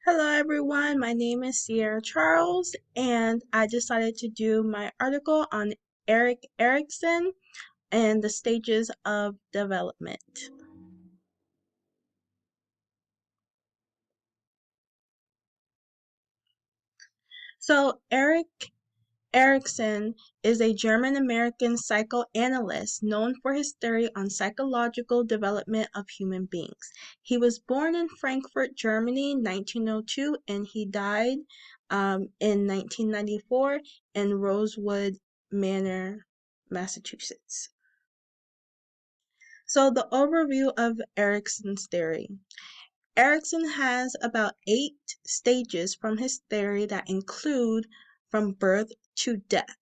Hello everyone, my name is Sierra Charles, and I decided to do my article on Erik Erikson and the stages of development. So, Erik Erikson is a German-American psychoanalyst known for his theory on psychological development of human beings. He was born in Frankfurt, Germany, 1902, and he died in 1994 in Rosewood Manor, Massachusetts. So the overview of Erikson's theory. Erikson has about 8 stages from his theory that include from birth to death.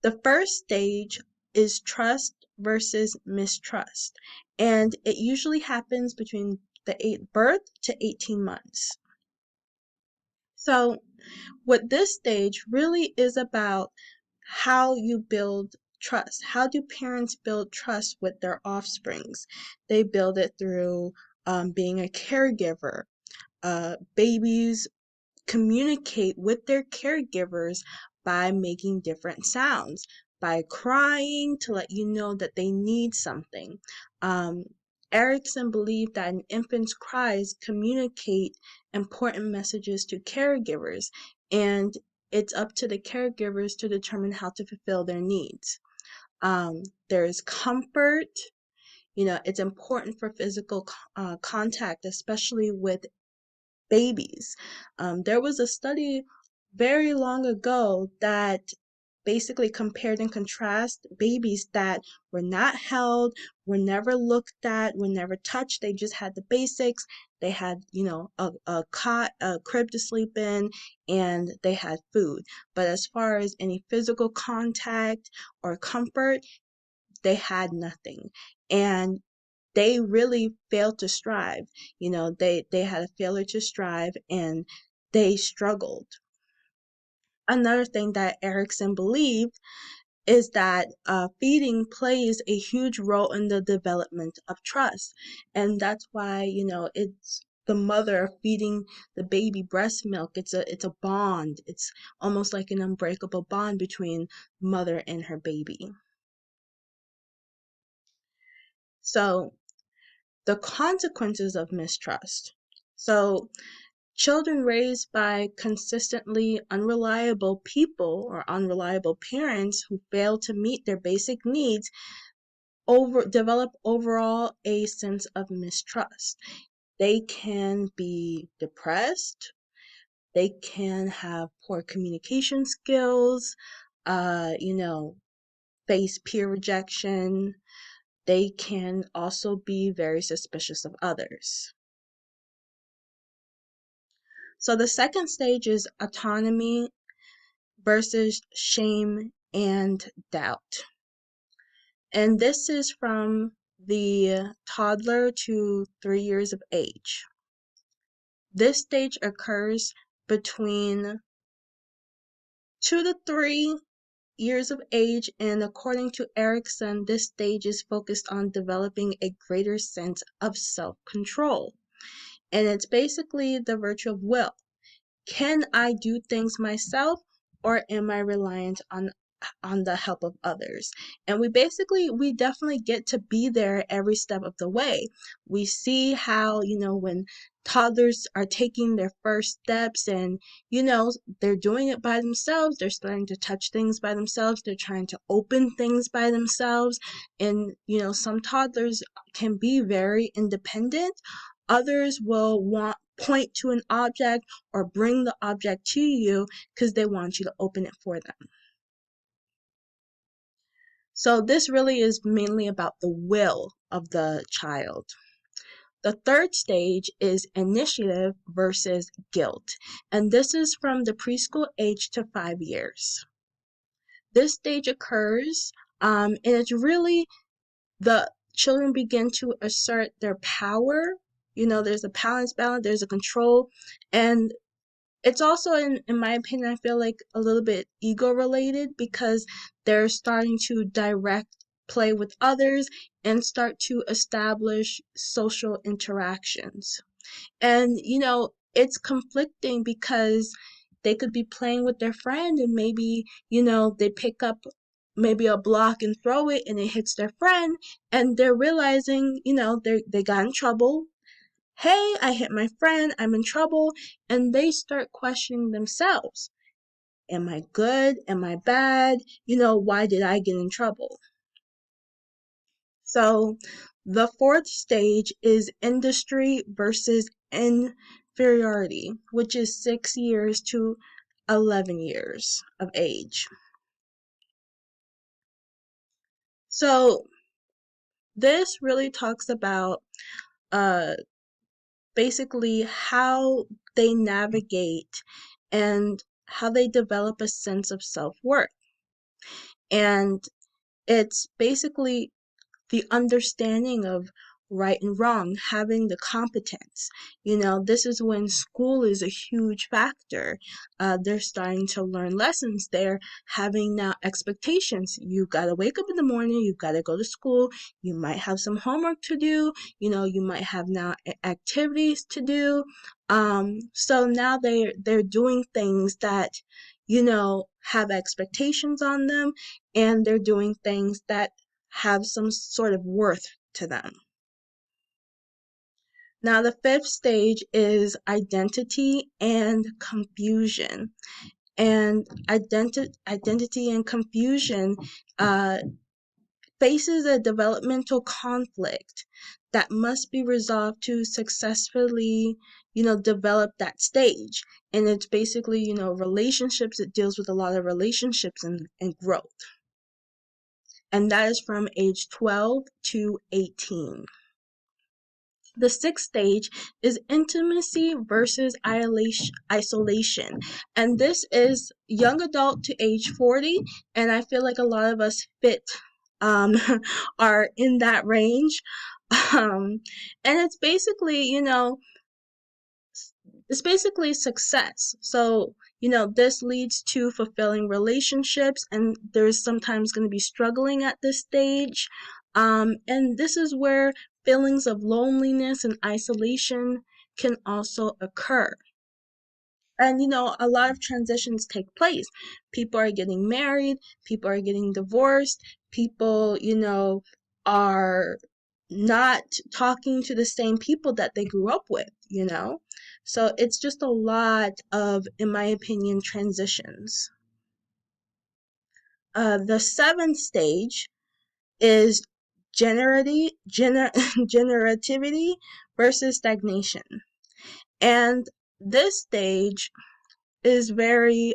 The first stage is trust versus mistrust, and it usually happens between the birth to 18 months. So, what this stage really is about how you build trust. How do parents build trust with their offsprings? They build it through being a caregiver. Babies communicate with their caregivers by making different sounds, by crying to let you know that they need something. Um, Erikson believed that an infant's cries communicate important messages to caregivers, and it's up to the caregivers to determine how to fulfill their needs. There's comfort. It's important for physical contact, especially with babies. There was a study very long ago that basically compared and contrast babies that were not held, were never looked at, were never touched. They just had the basics. They had, a cot, a crib to sleep in, and they had food. But as far as any physical contact or comfort, they had nothing. And they really failed to strive. They had a failure to strive and they struggled. Another thing that Erikson believed is that feeding plays a huge role in the development of trust. And that's why, it's the mother feeding the baby breast milk. It's a bond. It's almost like an unbreakable bond between mother and her baby. So the consequences of mistrust. So children raised by consistently unreliable people or unreliable parents who fail to meet their basic needs develop overall a sense of mistrust. They can be depressed, they can have poor communication skills, face peer rejection. They can also be very suspicious of others. So the second stage is autonomy versus shame and doubt. And this is from the toddler to 3 years of age. This stage occurs between 2 to 3 years of age, and according to Erikson, this stage is focused on developing a greater sense of self-control. And it's basically the virtue of will. Can I do things myself, or am I reliant on the help of others? And we definitely get to be there every step of the way. We see how, when toddlers are taking their first steps and, they're doing it by themselves, they're starting to touch things by themselves, they're trying to open things by themselves. And, some toddlers can be very independent. Others will point to an object or bring the object to you because they want you to open it for them. So this really is mainly about the will of the child. The third stage is initiative versus guilt, and this is from the preschool age to 5 years. This stage occurs, and it's really the children begin to assert their power. There's a balance, there's a control, and it's also, in my opinion, I feel like a little bit ego related because they're starting to direct, play with others, and start to establish social interactions. And, it's conflicting because they could be playing with their friend and maybe, they pick up maybe a block and throw it and it hits their friend and they're realizing, they got in trouble. Hey, I hit my friend, I'm in trouble, and they start questioning themselves. Am I good? Am I bad? Why did I get in trouble? So the fourth stage is industry versus inferiority, which is 6 years to 11 years of age. So this really talks about uh, basically how they navigate and how they develop a sense of self-worth. And it's basically the understanding of right and wrong, having the competence. This is when school is a huge factor. They're starting to learn lessons. They're having now expectations. You got to wake up in the morning. You got to go to school. You might have some homework to do. You might have now activities to do. So now they're doing things that have expectations on them, and they're doing things that have some sort of worth to them. Now, the fifth stage is identity and confusion. And identity and confusion faces a developmental conflict that must be resolved to successfully, develop that stage. And it's basically, relationships. It deals with a lot of relationships and growth. And that is from age 12 to 18. The sixth stage is intimacy versus isolation. And this is young adult to age 40. And I feel like a lot of us fit, are in that range. And it's basically, success. So, this leads to fulfilling relationships, and there's sometimes going to be struggling at this stage. And this is where feelings of loneliness and isolation can also occur. And a lot of transitions take place. People are getting married, people are getting divorced, people, are not talking to the same people that they grew up with, So it's just a lot of, in my opinion, transitions. The seventh stage is generativity versus stagnation. And this stage is very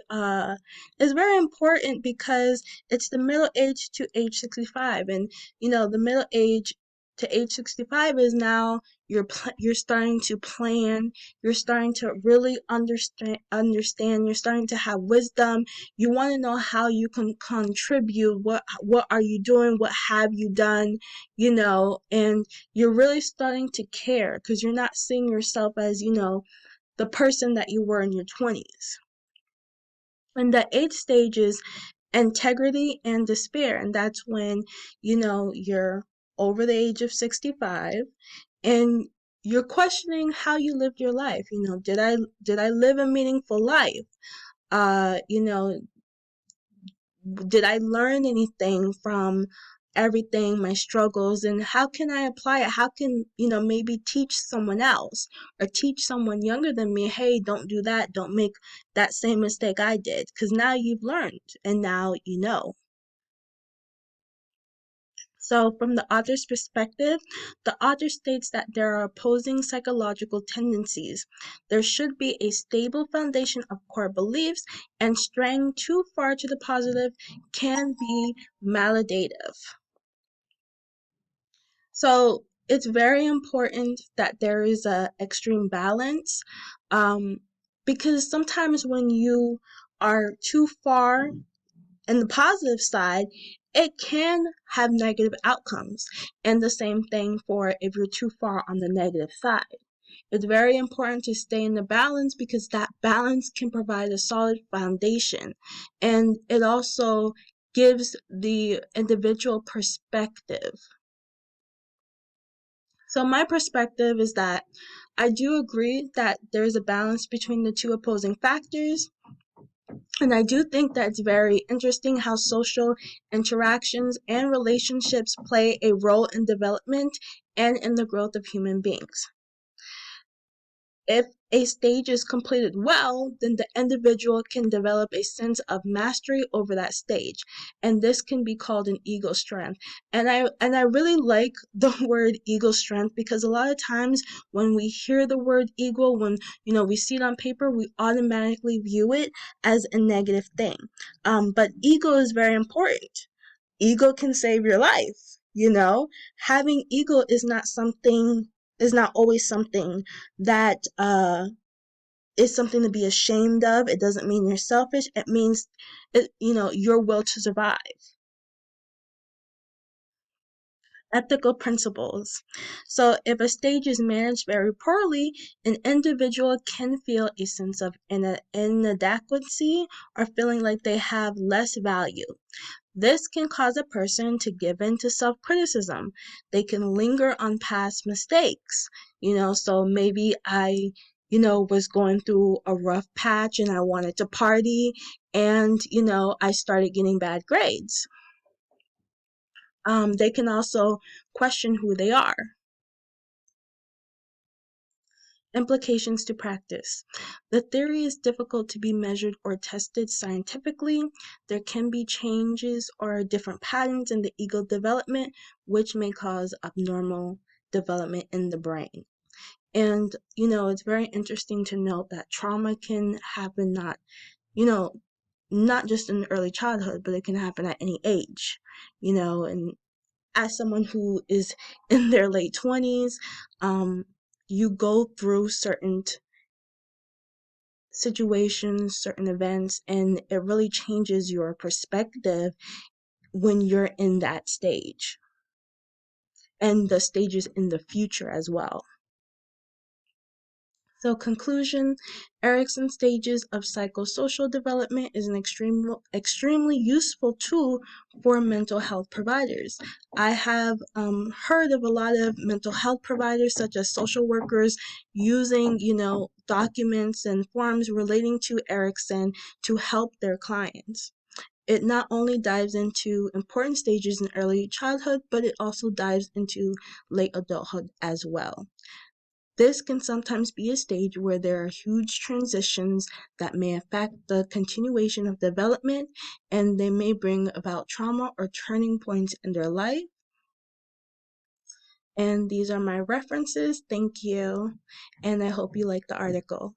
important because it's the middle age to age 65, and the middle age to age 65 is now you're starting to plan, you're starting to really understand, you're starting to have wisdom, you want to know how you can contribute, what are you doing, what have you done, and you're really starting to care because you're not seeing yourself as the person that you were in your 20s. And the eighth stage is integrity and despair. And that's when, you're over the age of 65 and you're questioning how you lived your life. Did I live a meaningful life? Uh, you know, did I learn anything from everything, my struggles, and how can I apply it? How can, maybe teach someone else or teach someone younger than me, hey, don't do that, don't make that same mistake I did, because now you've learned and now you know. So, from the author's perspective, the author states that there are opposing psychological tendencies. There should be a stable foundation of core beliefs, and straying too far to the positive can be maladaptive. So, it's very important that there is a extreme balance, because sometimes when you are too far in the positive side, it can have negative outcomes. And the same thing for if you're too far on the negative side. It's very important to stay in the balance because that balance can provide a solid foundation. And it also gives the individual perspective. So my perspective is that I do agree that there's a balance between the two opposing factors. And I do think that it's very interesting how social interactions and relationships play a role in development and in the growth of human beings. If a stage is completed well, then the individual can develop a sense of mastery over that stage, and this can be called an ego strength. And I really like the word ego strength, because a lot of times when we hear the word ego, when we see it on paper, we automatically view it as a negative thing. But ego is very important. Ego can save your life. Having ego is not always something that is something to be ashamed of. It doesn't mean you're selfish. It means your will to survive. Ethical principles. So if a stage is managed very poorly, an individual can feel a sense of inadequacy or feeling like they have less value. This can cause a person to give in to self-criticism. They can linger on past mistakes. So maybe I was going through a rough patch and I wanted to party, and I started getting bad grades. They can also question who they are. Implications to practice. The theory is difficult to be measured or tested scientifically. There can be changes or different patterns in the ego development, which may cause abnormal development in the brain. And, it's very interesting to note that trauma can happen not just in early childhood, but it can happen at any age, and as someone who is in their late 20s, you go through certain situations, certain events, and it really changes your perspective when you're in that stage, and the stages in the future as well. So conclusion, Erikson stages of psychosocial development is an extremely useful tool for mental health providers. I have heard of a lot of mental health providers, such as social workers, using, documents and forms relating to Erikson to help their clients. It not only dives into important stages in early childhood, but it also dives into late adulthood as well. This can sometimes be a stage where there are huge transitions that may affect the continuation of development, and they may bring about trauma or turning points in their life. And these are my references. Thank you, and I hope you like the article.